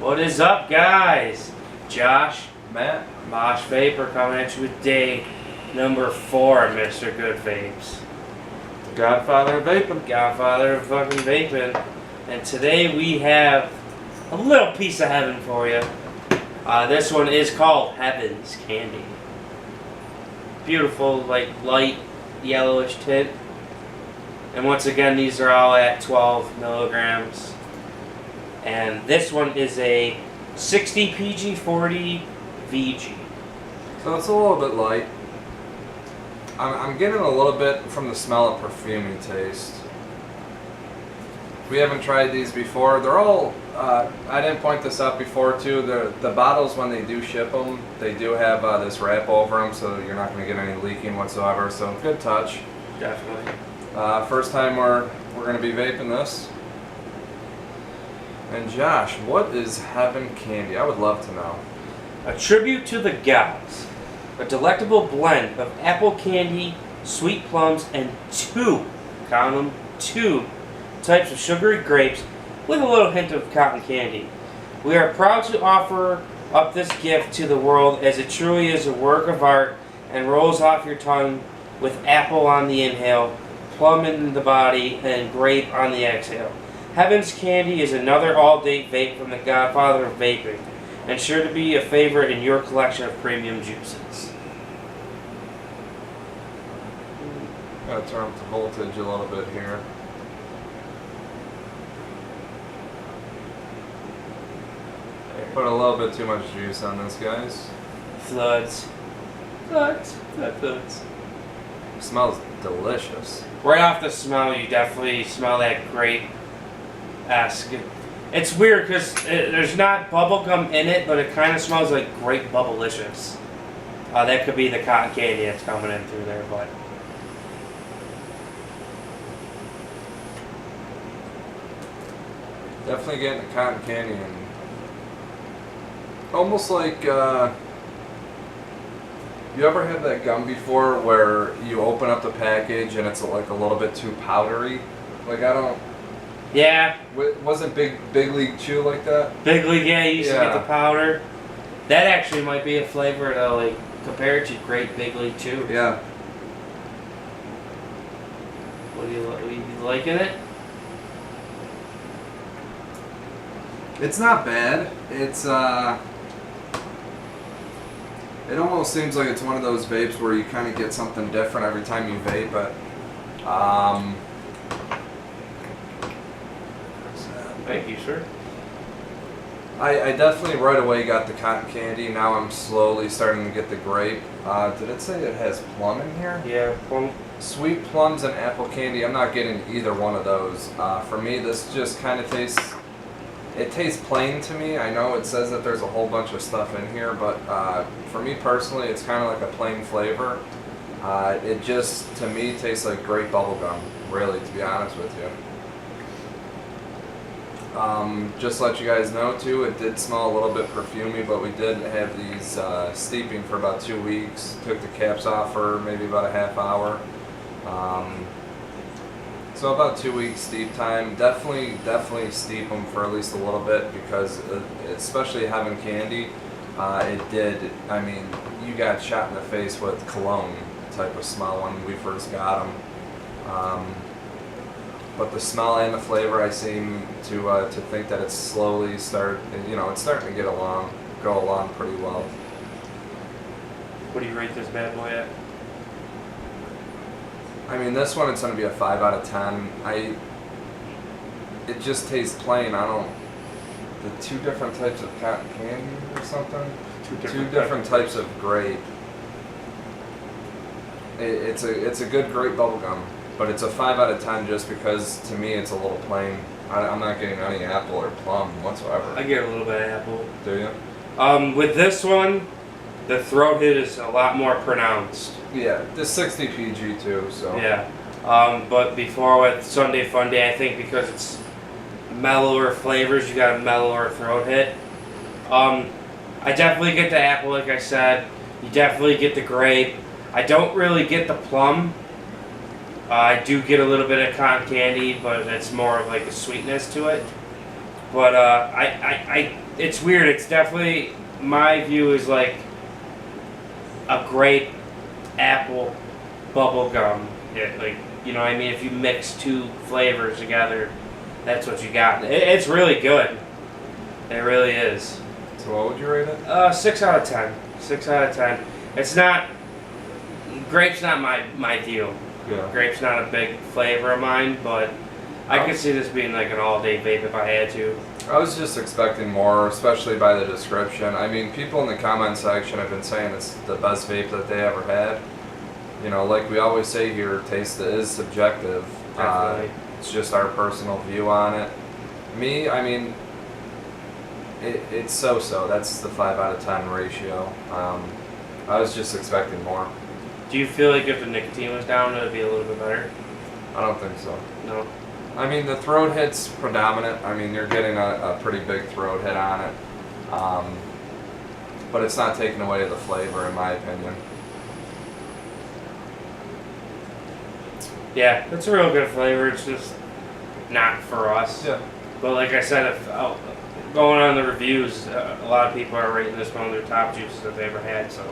What is up, guys? Josh, Matt, Mosh Vapor coming at you with day number 4 of MrGoodVapes. Godfather of vaping. Godfather of fucking vaping. And today we have a little piece of heaven for you. This one is called Heaven's Candy. Beautiful, like light yellowish tint. And once again, these are all at 12 milligrams. And this one is a 60 PG 40 VG. So it's a little bit light. I'm getting a little bit from the smell of perfumey taste. We haven't tried these before. They're all, I didn't point this out before too, the bottles when they do ship them, they do have this wrap over them so you're not going to get any leaking whatsoever. So good touch. Definitely. First time we're going to be vaping this. And Josh, what is Heaven Candy? I would love to know. A tribute to the gods. A delectable blend of apple candy, sweet plums, and count them, two types of sugary grapes with a little hint of cotton candy. We are proud to offer up this gift to the world as it truly is a work of art and rolls off your tongue with apple on the inhale, plum in the body, and grape on the exhale. Heaven's Candy is another all-date vape from the Godfather of Vaping, and sure to be a favorite in your collection of premium juices. Gotta turn up the voltage a little bit here. Put a little bit too much juice on this, guys. Floods. Floods. It smells delicious. Right off the smell, you definitely smell that grape-esque. It's weird because there's not bubblegum in it, but it kind of smells like grape bubblicious. That could be the cotton candy that's coming in through there, but... Definitely getting the cotton candy in. Almost like, you ever had that gum before where you open up the package and it's like a little bit too powdery? Like Yeah. Wasn't Big League Chew like that? Big League, yeah, you used to get the powder. That actually might be a flavor to like compare it to Great Big League Chew. Yeah. What do you liking it? It's not bad. It's it almost seems like it's one of those vapes where you kind of get something different every time you vape, but Thank you, sir. I definitely right away got the cotton candy. Now I'm slowly starting to get the grape. Did it say it has plum in here? Yeah, plum. Sweet plums and apple candy. I'm not getting either one of those. For me, this just kind of tastes... It tastes plain to me. I know it says that there's a whole bunch of stuff in here, but for me personally, it's kind of like a plain flavor. It just, to me, tastes like grape bubblegum, really, to be honest with you. Just to let you guys know, too, it did smell a little bit perfumey, but we did have these steeping for about 2 weeks. Took the caps off for maybe about a half hour. So about 2 weeks steep time. Definitely steep them for at least a little bit because, especially having candy, it did. I mean, you got shot in the face with cologne type of smell when we first got them. But the smell and the flavor, I seem to think that it's slowly it's starting to go along pretty well. What do you rate this bad boy at? I mean, this one, it's going to be a 5 out of 10. It just tastes plain. The 2 different types of cotton candy or something? Two different types of grape. It's a good grape bubblegum, but it's a 5 out of 10 just because, to me, it's a little plain. I'm not getting any apple or plum whatsoever. I get a little bit of apple. Do you? With this one, the throat hit is a lot more pronounced. Yeah, the 60 PG too, so. Yeah. But before with Sunday Fun Day, I think because it's mellower flavors, you got a mellower throat hit. I definitely get the apple, like I said. You definitely get the grape. I don't really get the plum. I do get a little bit of cotton candy, but it's more of like a sweetness to it. But it's weird. It's definitely, my view is like a grape apple bubble gum. Like, you know what I mean? If you mix two flavors together, that's what you got. It's really good. It really is. So what would you rate it? 6 out of 10. 6 out of 10. It's not, grape's not my deal. Yeah. Grape's not a big flavor of mine, but I could see this being like an all-day vape if I had to. I was just expecting more, especially by the description. I mean, people in the comment section have been saying it's the best vape that they ever had. You know, like we always say here, taste is subjective. Definitely. It's just our personal view on it. Me, I mean, it's so-so. That's the 5 out of 10 ratio. I was just expecting more. Do you feel like if the nicotine was down, it would be a little bit better? I don't think so. No. I mean, the throat hit's predominant. I mean, you're getting a pretty big throat hit on it. But it's not taking away the flavor, in my opinion. Yeah, it's a real good flavor. It's just not for us. Yeah. But like I said, if going on the reviews, a lot of people are rating this one of their top juices that they ever had. So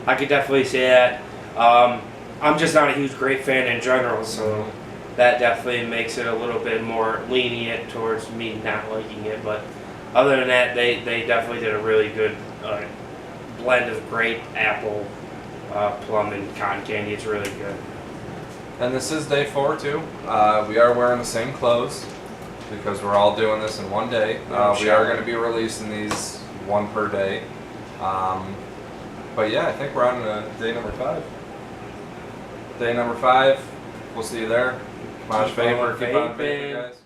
I could definitely say that. I'm just not a huge grape fan in general, so that definitely makes it a little bit more lenient towards me not liking it. But other than that, they definitely did a really good blend of grape, apple, plum, and cotton candy. It's really good. And this is day 4 too. We are wearing the same clothes because we're all doing this in one day. We are going to be releasing these one per day. But yeah, I think we're on day number 5. Day number 5. We'll see you there. Keep on vapor, keep on vapor, guys.